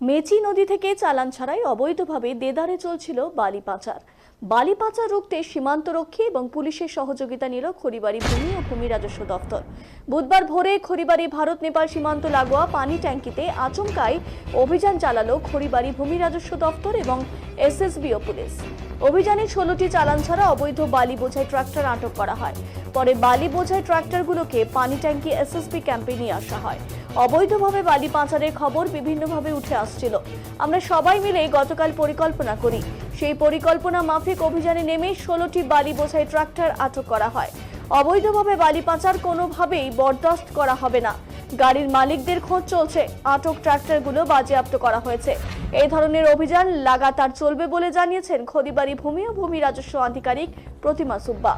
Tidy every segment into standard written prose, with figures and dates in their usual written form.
Messi নদী থেকে চালান ছাড়াই অবৈধভাবে দেদারে চলছিল বালি পাচার। বালি পাচার রুখতে সীমান্তরক্ষী এবং পুলিশের সহযোগিতা নিল খড়িবাড়ি ভূমি ও ভূমি রাজস্ব দফতর। বুধবার ভোরে খড়িবাড়ি ভারত নেপাল সীমান্ত লাগোয়া পানি ট্যাঙ্কিতে আচমকাই অভিযান চালালো খড়িবাড়ি ভূমি রাজস্ব দফতর এবং এসএসবি ও পুলিশ। অভিযানে 16টি চালান ছাড়া অবৈধ বালি বোঝাই ট্রাক্টর আটক করা হয়। পরে বালি বোঝাই ট্রাক্টরগুলোকে পানি ট্যাঙ্কি এসএসবি ক্যাম্পে নিয়ে আসা হয়। অবৈধভাবে বালি পাচারের খবর বিভিন্নভাবে উঠে আসছিল। আমরা সবাই মিলে গতকাল পরিকল্পনা করি। সেই পরিকল্পনা মাফিক অভিযানে নেমে 16টি বালি বোঝাই ট্রাক্টর আটক করা হয়। অবৈধভাবে বালি পাচার কোনোভাবেই বরদাস্ত করা হবে না। গাড়ির মালিকদের খোঁজ চলছে। আটক ট্রাক্টরগুলো বাজেয়াপ্ত করা হয়েছে। এই ধরনের অভিযান লাগাতার চলবে বলে জানিয়েছেন খড়িবাড়ি ভূমি ও ভূমি রাজস্ব আধিকারিক প্রতিমা সুব্বা।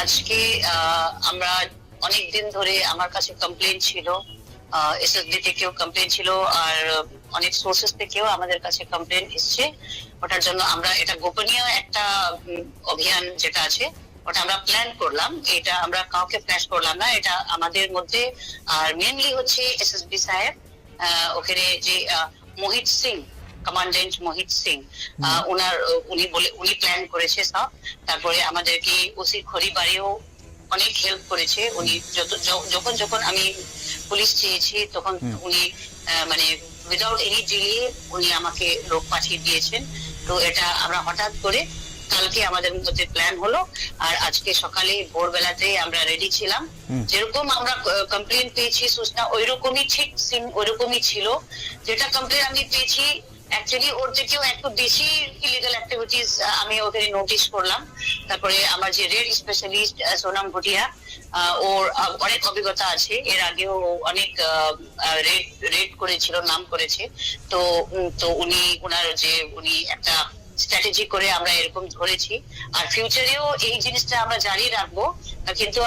আজকে আমরা অনেক দিন ধরে আমার কাছে কমপ্লেইন ছিল, এসএসবি থেকেও কমপ্লেইন ছিল, আর অনেক সোর্সেস থেকেও আমাদের কাছে কমপ্লেইন এসছে। ওটার জন্য আমরা এটা গোপনীয় একটা অভিযান যেটা আছে ওটা আমরা প্ল্যান করলাম। এটা আমরা কাউকে ফ্ল্যাশ করলাম না, এটা আমাদের মধ্যে। আর মেইনলি হচ্ছে এসএসবি সাহেব, ওখানে যে মোহিত সিং, কমান্ডেন্ট মোহিত সিং, উনি প্ল্যান করেছে সব। তারপরে আমাদেরকে ওসি খড়িবাড়িও অনেক হেল্প করেছে। উনি যখন যখন আমি পুলিশ চেয়েছি তখন উনি মানে উইদাউট এনি ডিলে উনি আমাকে লোক পাঠিয়ে দিয়েছেন। তো এটা আমরা হঠাৎ করে কালকে আমাদের মধ্যে প্ল্যান হলো, আর আজকে সকালে ভোরবেলাতে আমরা রেডি ছিলাম। যেরকম আমরা কমপ্লেন পেয়েছি সূচনা ওইরকমই ঠিক ওইরকমই ছিল। যেটা কমপ্লেন আমি পেয়েছি অ্যাকচুয়ালি ওর থেকেও একটু বেশি ইলিগাল অ্যাক্টিভিটিস আমি ওখানে নোটিস করলাম। তারপরে আমার যে রেড স্পেশালিস্ট সোনাম ভুটিয়া, ওর অনেক অভিজ্ঞতা আছে, এর আগেও অনেক রেড করেছিল, নাম করেছে। তো উনি একটা স্ট্র্যাটেজি করে আমরা এরকম ধরেছি। আর ফিউচারেও এই জিনিসটা আমরা জারি রাখবো, কিন্তু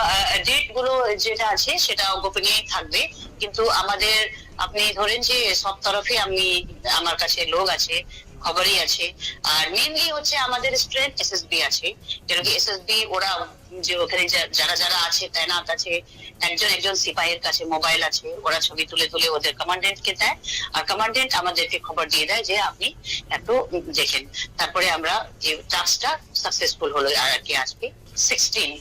ডেট গুলো যেটা আছে সেটা গোপনীয় থাকবে। কিন্তু আমাদের আপনি ধরেন যে সব তরফে আমার কাছে লোক আছে, খবরই আছে। আর মেইনলি হচ্ছে আমাদের স্ট্রেংথ এসএসবি আছে। কেন কি এসএসবি ওরা যে ওখানে যারা আছে তাইনাত আছে, একজন সিপাহীর কাছে মোবাইল আছে, ওরা ছবি তুলে তুলে ওদের কমান্ডেন্টকে দেয়, আর কমান্ডেন্ট আমাদেরকে খবর দিয়ে দেয় যে আপনি একটু দেখেন। তারপরে আমরা যে টাস্কটা সাকসেসফুল হলো। আর কি আজকে 16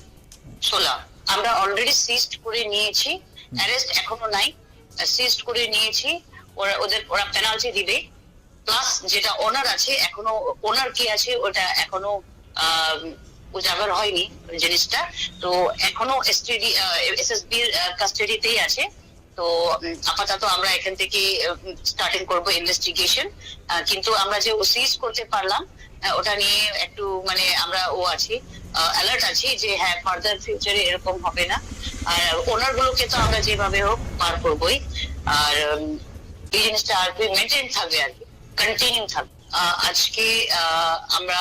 আমরা অলরেডি সিজড করে নিয়েছি, অ্যারেস্ট এখনো নাই, সিজড করে নিয়েছি। ওরা পেনাল্টি দিবে, প্লাস যেটা ওনার আছে এখনো, ওনার কি আছে ওটা এখনো উজাগর হয়নি জিনিসটা। তো এখনো এসএসবি কাস্টাডিতেই আছে। তো আপাতত আমরা এখান থেকে স্টার্টিং করব ইনভেস্টিগেশন। কিন্তু আমরা যে সিজ করতে পারলাম ওটা নিয়ে একটু মানে আমরা অ্যালার্ট আছি যে হ্যাঁ ফার্দার ফিউচারে এরকম হবে না। আর ওনার গুলোকে তো আমরা যেভাবে হোক পার করবোই। আর এই জিনিসটা আর কি মেনটেন থাকবে, আর কি কন্টিনিউ থাকবে। আজকে আমরা